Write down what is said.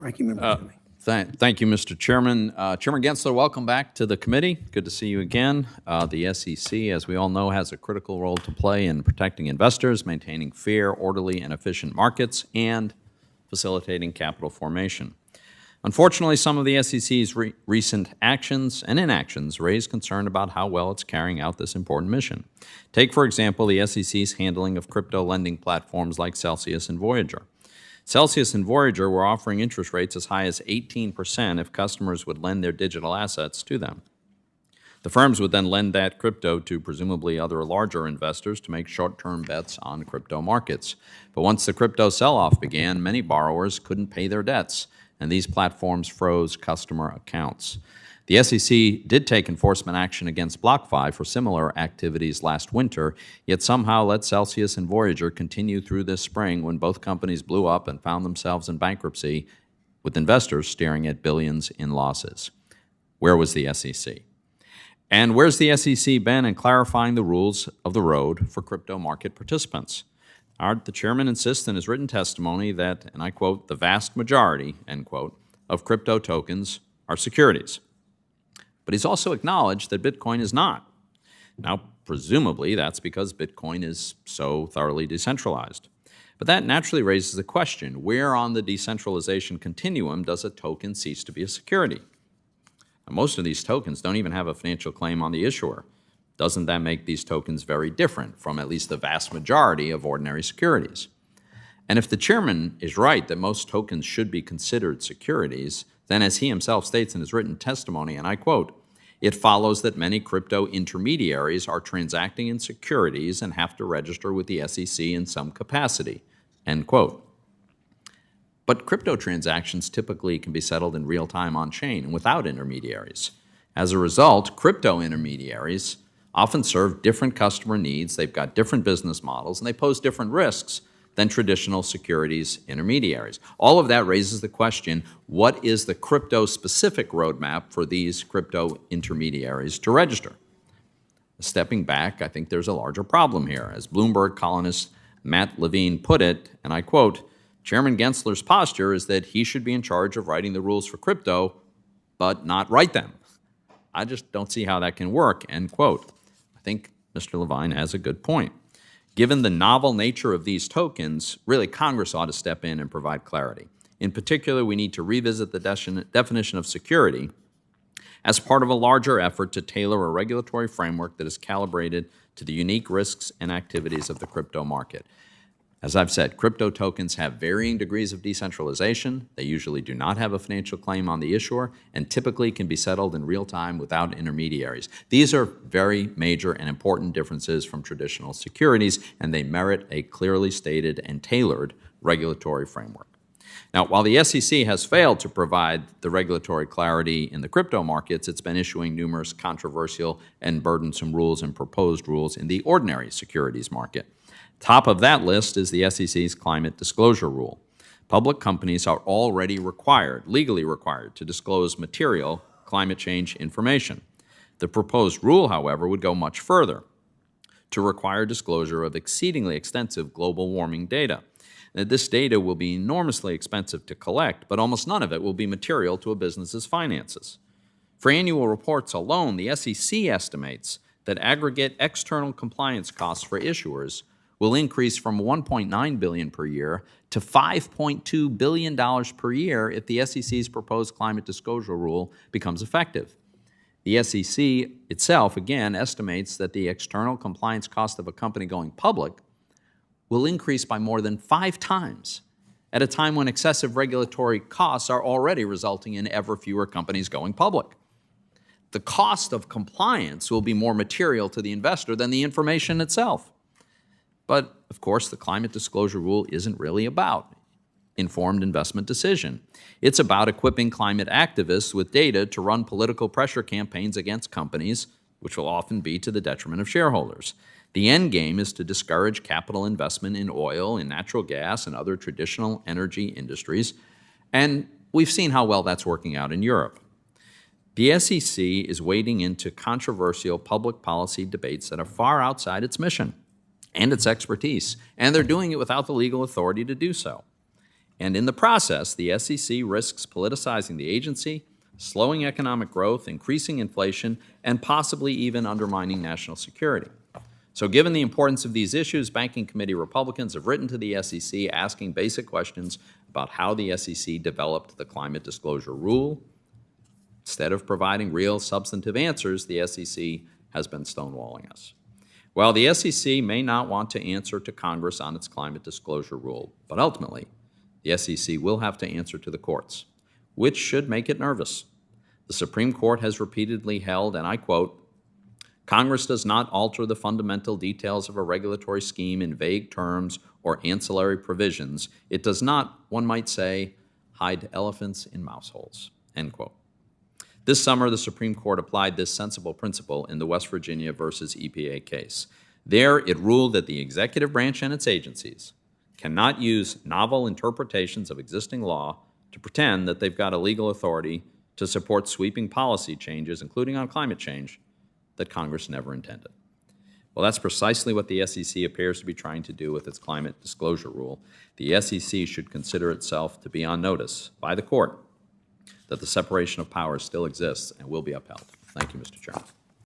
Ranking Member Toomey. Thank you, Mr. Chairman. Chairman Gensler, welcome back to the committee. Good to see you again. The SEC, as we all know, has a critical role to play in protecting investors, maintaining fair, orderly, and efficient markets, and facilitating capital formation. Unfortunately, some of the SEC's recent actions and inactions raise concern about how well it's carrying out this important mission. Take, for example, the SEC's handling of crypto lending platforms like Celsius and Voyager. Celsius and Voyager were offering interest rates as high as 18% if customers would lend their digital assets to them. The firms would then lend that crypto to presumably other larger investors to make short-term bets on crypto markets. But once the crypto sell-off began, many borrowers couldn't pay their debts, and these platforms froze customer accounts. The SEC did take enforcement action against BlockFi for similar activities last winter, yet somehow let Celsius and Voyager continue through this spring when both companies blew up and found themselves in bankruptcy, with investors staring at billions in losses. Where was the SEC? And where's the SEC been in clarifying the rules of the road for crypto market participants? The chairman insists in his written testimony that, and I quote, the vast majority, end quote, of crypto tokens are securities. But he's also acknowledged that Bitcoin is not. Now, presumably, that's because Bitcoin is so thoroughly decentralized. But that naturally raises the question, where on the decentralization continuum does a token cease to be a security? Now, most of these tokens don't even have a financial claim on the issuer. Doesn't that make these tokens very different from at least the vast majority of ordinary securities? And if the chairman is right that most tokens should be considered securities, then as he himself states in his written testimony, and I quote, it follows that many crypto intermediaries are transacting in securities and have to register with the SEC in some capacity, end quote. But crypto transactions typically can be settled in real time on chain and without intermediaries. As a result, crypto intermediaries often serve different customer needs, they've got different business models, and they pose different risks than traditional securities intermediaries. All of that raises the question, what is the crypto-specific roadmap for these crypto intermediaries to register? Stepping back, I think there's a larger problem here. As Bloomberg columnist Matt Levine put it, and I quote, Chairman Gensler's posture is that he should be in charge of writing the rules for crypto, but not write them. I just don't see how that can work, end quote. I think Mr. Levine has a good point. Given the novel nature of these tokens, really Congress ought to step in and provide clarity. In particular, we need to revisit the definition of security as part of a larger effort to tailor a regulatory framework that is calibrated to the unique risks and activities of the crypto market. As I've said, crypto tokens have varying degrees of decentralization. They usually do not have a financial claim on the issuer and typically can be settled in real time without intermediaries. These are very major and important differences from traditional securities, and they merit a clearly stated and tailored regulatory framework. Now, while the SEC has failed to provide the regulatory clarity in the crypto markets, it's been issuing numerous controversial and burdensome rules and proposed rules in the ordinary securities market. Top of that list is the SEC's climate disclosure rule. Public companies are already legally required, to disclose material climate change information. The proposed rule, however, would go much further to require disclosure of exceedingly extensive global warming data. Now, this data will be enormously expensive to collect, but almost none of it will be material to a business's finances. For annual reports alone, the SEC estimates that aggregate external compliance costs for issuers will increase from $1.9 billion per year to $5.2 billion per year if the SEC's proposed climate disclosure rule becomes effective. The SEC itself, again, estimates that the external compliance cost of a company going public will increase by more than 5 times at a time when excessive regulatory costs are already resulting in ever fewer companies going public. The cost of compliance will be more material to the investor than the information itself. But, of course, the climate disclosure rule isn't really about informed investment decision. It's about equipping climate activists with data to run political pressure campaigns against companies, which will often be to the detriment of shareholders. The end game is to discourage capital investment in oil, in natural gas, and other traditional energy industries, and we've seen how well that's working out in Europe. The SEC is wading into controversial public policy debates that are far outside its mission and its expertise, and they're doing it without the legal authority to do so. And in the process, the SEC risks politicizing the agency, slowing economic growth, increasing inflation, and possibly even undermining national security. So given the importance of these issues, Banking Committee Republicans have written to the SEC asking basic questions about how the SEC developed the climate disclosure rule. Instead of providing real substantive answers, the SEC has been stonewalling us. Well, the SEC may not want to answer to Congress on its climate disclosure rule, but ultimately, the SEC will have to answer to the courts, which should make it nervous. The Supreme Court has repeatedly held, and I quote, "Congress does not alter the fundamental details of a regulatory scheme in vague terms or ancillary provisions. It does not, one might say, hide elephants in mouse holes," end quote. This summer, the Supreme Court applied this sensible principle in the West Virginia versus EPA case. There, it ruled that the executive branch and its agencies cannot use novel interpretations of existing law to pretend that they've got a legal authority to support sweeping policy changes, including on climate change, that Congress never intended. Well, that's precisely what the SEC appears to be trying to do with its climate disclosure rule. The SEC should consider itself to be on notice by the court that the separation of powers still exists and will be upheld. Thank you, Mr. Chairman.